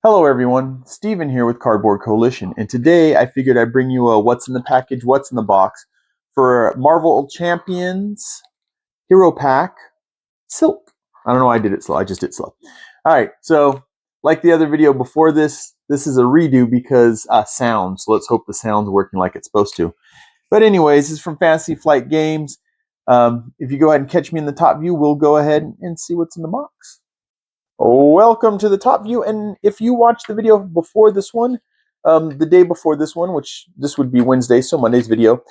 Hello everyone, Steven here with Cardboard Coalition, and today I figured I'd bring you a what's in the package, what's in the box for Marvel Champions Hero Pack Silk. I don't know why I did it slow, I just did it slow. Alright, so like the other video before this is a redo because sound, so let's hope the sound's working like it's supposed to. But anyways, this is from Fantasy Flight Games. If you go ahead and catch me in the top view, we'll go ahead and see what's in the box. Welcome to the top view, and if you watched the video before this one, the day before this one, which this would be Wednesday, so Monday's video,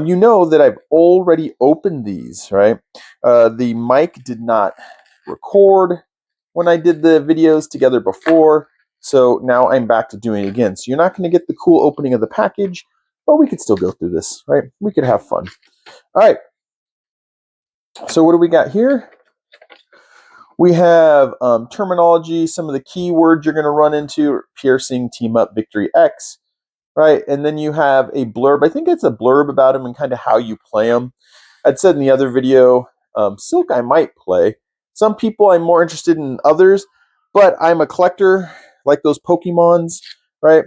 you know that I've already opened these, right? The mic did not record when I did the videos together before, so now I'm back to doing it again. So you're not going to get the cool opening of the package, but we could still go through this, right? We could have fun. All right, so what do we got here? We have terminology, some of the keywords you're going to run into: piercing, team up, victory X, right? And then you have a blurb. I think it's a blurb about them and kind of how you play them. I'd said in the other video, Silk I might play. Some people I'm more interested in others, but I'm a collector like those Pokemons, right?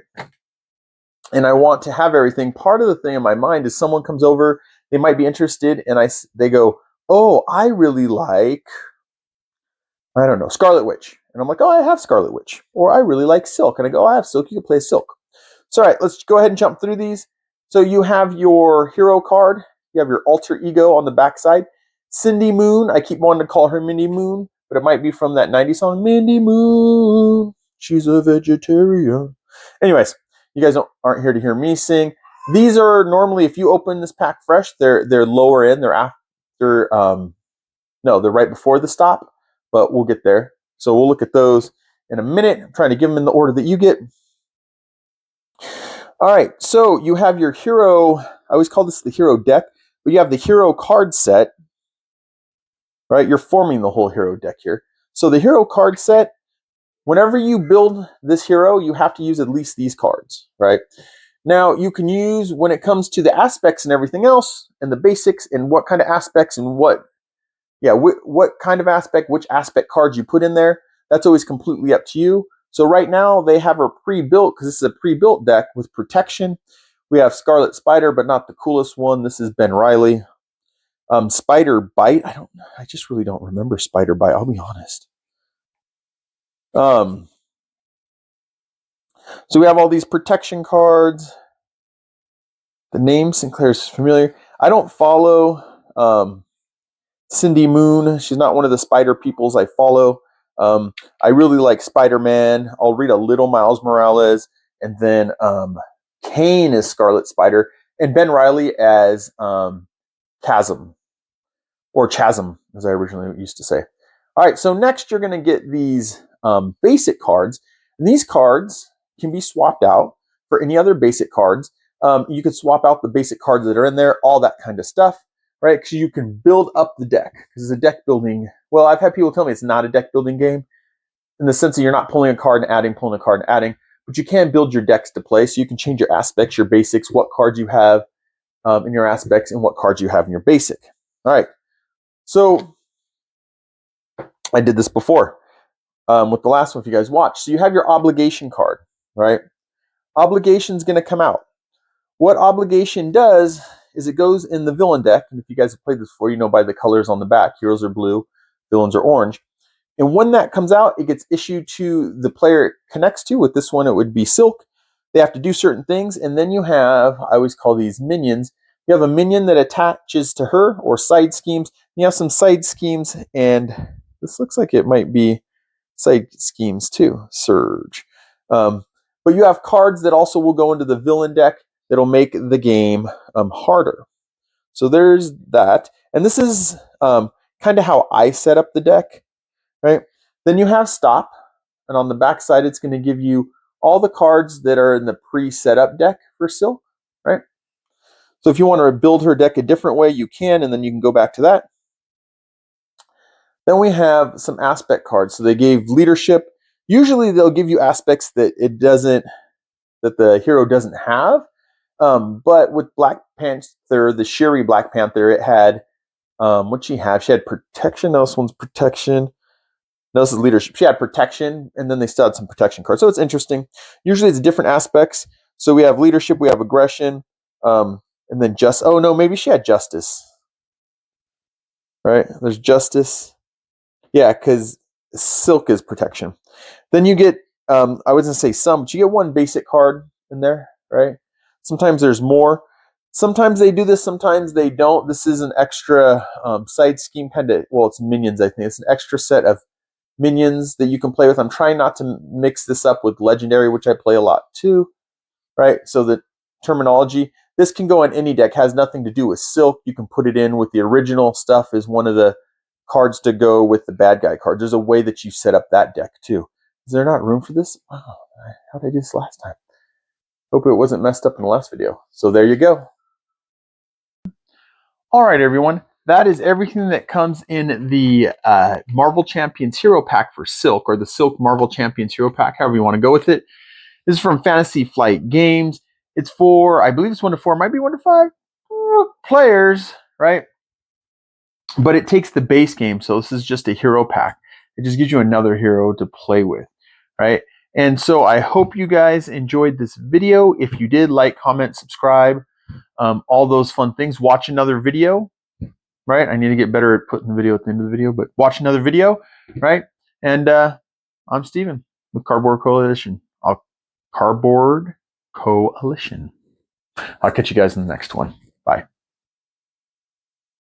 And I want to have everything. Part of the thing in my mind is someone comes over, they might be interested, and they go, "Oh, I really like, I don't know, Scarlet Witch." And I'm like, "Oh, I have Scarlet Witch." Or I really like Silk. And I go, "Oh, I have Silk. You can play Silk." So, all right, let's go ahead and jump through these. So you have your hero card. You have your alter ego on the backside. Cindy Moon. I keep wanting to call her Mindy Moon, but it might be from that 90s song, Mindy Moon. She's a vegetarian. Anyways, you guys aren't here to hear me sing. These are normally, if you open this pack fresh, they're lower in. They're after, no, they're right before the stop, but we'll get there. So we'll look at those in a minute. I'm trying to give them in the order that you get. All right, so you have your hero. I always call this the hero deck, but you have the hero card set, right? You're forming the whole hero deck here. So the hero card set, whenever you build this hero, you have to use at least these cards, right? Now, you can use, when it comes to the aspects and everything else, and the basics, and what kind of aspects and what kind of aspect, which aspect cards you put in there, that's always completely up to you. So right now they have her pre-built, because this is a pre-built deck with protection. We have Scarlet Spider, but not the coolest one. This is Ben Riley. Spider Bite. I just really don't remember Spider Bite. I'll be honest. So we have all these protection cards. The name Sinclair's familiar. I don't follow Cindy Moon. She's not one of the spider peoples I follow. I really like Spider-Man. I'll read a little Miles Morales, and then Kane as Scarlet Spider, and Ben Riley as Chasm, or Chasm, as I originally used to say. All right, so next you're going to get these basic cards. And these cards can be swapped out for any other basic cards. You could swap out the basic cards that are in there, all that kind of stuff, right? Because you can build up the deck. Because it's a deck building. Well, I've had people tell me it's not a deck building game in the sense that you're not pulling a card and adding, pulling a card and adding, but you can build your decks to play. So you can change your aspects, your basics, what cards you have in your aspects, and what cards you have in your basic. All right. So I did this before with the last one if you guys watched. So you have your obligation card, right? Obligation's going to come out. What obligation does is it goes in the villain deck. And if you guys have played this before, you know by the colors on the back. Heroes are blue, villains are orange. And when that comes out, it gets issued to the player it connects to. With this one, it would be Silk. They have to do certain things. And then you have, I always call these minions. You have a minion that attaches to her, or side schemes. You have some side schemes, and this looks like it might be side schemes too. Surge. But you have cards that also will go into the villain deck that'll make the game harder. So there's that. And this is kind of how I set up the deck, right? Then you have stop. And on the back side, it's going to give you all the cards that are in the pre-set up deck for Silk, right? So if you want to build her deck a different way, you can, and then you can go back to that. Then we have some aspect cards. So they gave leadership. Usually they'll give you aspects that that the hero doesn't have. But with Black Panther, the Shuri Black Panther, it had, what'd she have? She had protection. No, this one's protection. No, this is leadership. She had protection, and then they still had some protection cards. So it's interesting. Usually it's different aspects. So we have leadership, we have aggression, and then just. Oh no, maybe she had justice. Right? There's justice. Yeah, because silk is protection. Then you get. I was gonna say some, but you get one basic card in there, right? Sometimes there's more. Sometimes they do this, sometimes they don't. This is an extra side scheme kind of. Well, it's minions. I think it's an extra set of minions that you can play with. I'm trying not to mix this up with legendary, which I play a lot too, right? So the terminology, this can go on any deck, has nothing to do with silk. You can put it in with the original stuff as one of the cards to go with the bad guy cards. There's a way that you set up that deck too. Is there not room for this? Wow, how did I do this last time? Hope it wasn't messed up in the last video. So there you go. All right, everyone. That is everything that comes in the Marvel Champions Hero Pack for Silk, or the Silk Marvel Champions Hero Pack, however you want to go with it. This is from Fantasy Flight Games. It's for, I believe it's 1 to 4, might be 1 to 5 players, right? But it takes the base game, so this is just a hero pack. It just gives you another hero to play with, right? And so I hope you guys enjoyed this video. If you did, like, comment, subscribe, all those fun things. Watch another video, right? I need to get better at putting the video at the end of the video, but watch another video, right? And I'm Steven with Cardboard Coalition. Cardboard Coalition. I'll catch you guys in the next one.